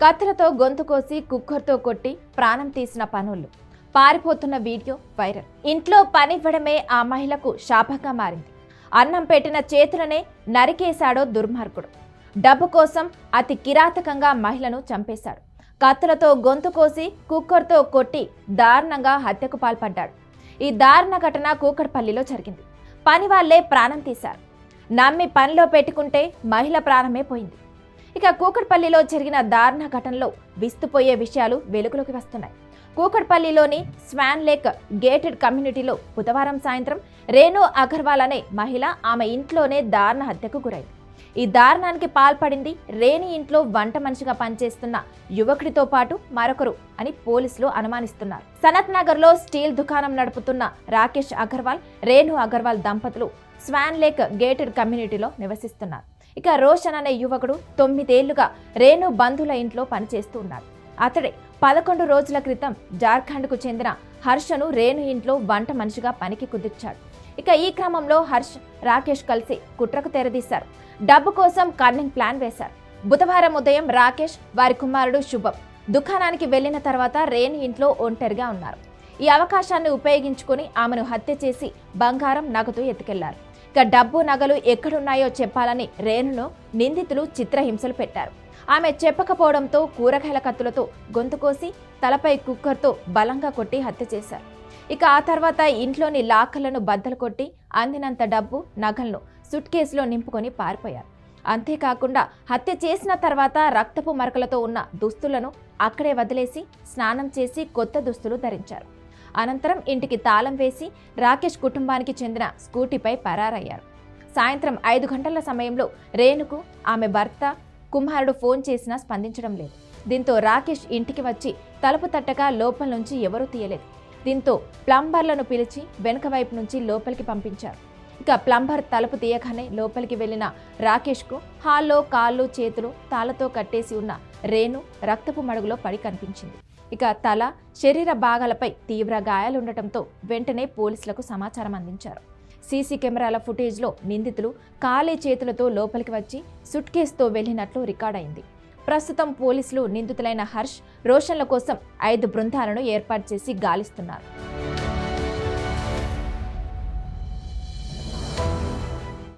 కత్తులతో గొంతు కోసి కుక్కర్తో కొట్టి ప్రాణం తీసిన పనులు పారిపోతున్న వీడియో వైరల్. ఇంట్లో పనివ్వడమే ఆ మహిళకు శాపంగా మారింది. అన్నం పెట్టిన చేతులనే నరికేశాడో దుర్మార్గుడు. డబ్బు కోసం అతి కిరాతకంగా మహిళను చంపేశాడు. కత్తులతో గొంతు కోసి కుక్కర్తో కొట్టి దారుణంగా హత్యకు పాల్పడ్డాడు. ఈ దారుణ ఘటన కూకట్పల్లిలో జరిగింది. పని వాళ్లే ప్రాణం తీశారు. నమ్మి పనిలో పెట్టుకుంటే మహిళ ప్రాణమే పోయింది. ఇక కూకట్పల్లిలో జరిగిన దారుణ ఘటనలో విస్తుపోయే విషయాలు వెలుగులోకి వస్తున్నాయి. కూకట్పల్లిలోని స్వాన్ లేక్ గేటెడ్ కమ్యూనిటీలో బుధవారం సాయంత్రం రేణు అగర్వాల్ అనే మహిళ ఆమె ఇంట్లోనే దారుణ హత్యకు గురైంది. ఈ దారుణానికి పాల్పడింది రేణి ఇంట్లో వంట మనిషిగా పనిచేస్తున్న యువకుడితో పాటు మరొకరు అని పోలీసులు అనుమానిస్తున్నారు. సనత్ నగర్ లో స్టీల్ దుకాణం నడుపుతున్న రాకేష్ అగర్వాల్, రేణు అగర్వాల్ దంపతులు స్వాన్ లేక్ గేటెడ్ కమ్యూనిటీలో నివసిస్తున్నారు. ఇక రోషన్ అనే యువకుడు 9 ఏళ్లుగా రేణు బంధువుల ఇంట్లో పనిచేస్తూ ఉన్నాడు. అతడే 11 రోజుల క్రితం జార్ఖండ్కు చెందిన హర్షను రేణు ఇంట్లో వంట మనిషిగా పనికి కుదిర్చాడు. ఇక ఈ క్రమంలో హర్ష్, రాకేష్ కలిసి కుట్రకు తెరదీశారు. డబ్బు కోసం కన్నింగ్ ప్లాన్ వేశారు. బుధవారం ఉదయం రాకేష్, వారి కుమారుడు శుభం దుకాణానికి వెళ్లిన తర్వాత రేణు ఇంట్లో ఒంటరిగా ఉన్నారు. ఈ అవకాశాన్ని ఉపయోగించుకుని ఆమెను హత్య చేసి బంగారం, నగదు ఎత్తుకెళ్లారు. ఇక డబ్బు, నగలు ఎక్కడున్నాయో చెప్పాలని రేణును నిందితులు చిత్రహింసలు పెట్టారు. ఆమె చెప్పకపోవడంతో కూరగాయల కత్తులతో గొంతు కోసి తలపై కుక్కర్తో బలంగా కొట్టి హత్య చేశారు. ఇక ఆ తర్వాత ఇంట్లోని లాకర్లను బద్దలు కొట్టి అందినంత డబ్బు, నగలను సూట్ కేసులో నింపుకొని పారిపోయారు. అంతేకాకుండా హత్య చేసిన తర్వాత రక్తపు మరకలతో ఉన్న దుస్తులను అక్కడే వదిలేసి స్నానం చేసి కొత్త దుస్తులు ధరించారు. అనంతరం ఇంటికి తాళం వేసి రాకేష్ కుటుంబానికి చెందిన స్కూటీపై పరారయ్యారు. సాయంత్రం 5 గంటల సమయంలో రేణుకు ఆమె భర్త, కుమారుడు ఫోన్ చేసినా స్పందించడం లేదు. దీంతో రాకేష్ ఇంటికి వచ్చి తలుపు తట్టగా లోపల నుంచి ఎవరూ తీయలేదు. దీంతో ప్లంబర్లను పిలిచి వెనుక వైపు నుంచి లోపలికి పంపించారు. ఇక ప్లంబర్ తలుపు తీయగానే లోపలికి వెళ్లిన రాకేష్కు హాల్లో కాళ్ళు, చేతులు తాళ్లతో కట్టేసి ఉన్న రేణు రక్తపు మడుగులో పడి కనిపించింది. ఇక తల, శరీర భాగాలపై తీవ్ర గాయాలుండటంతో వెంటనే పోలీసులకు సమాచారం అందించారు. సీసీ కెమెరాల ఫుటేజ్లో నిందితులు ఖాళీ చేతులతో లోపలికి వచ్చి సూట్ కేసుతో వెళ్లినట్లు రికార్డైంది. ప్రస్తుతం పోలీసులు నిందితులైన హర్ష్, రోషన్ల కోసం 5 బృందాలను ఏర్పాటు చేసి గాలిస్తున్నారు.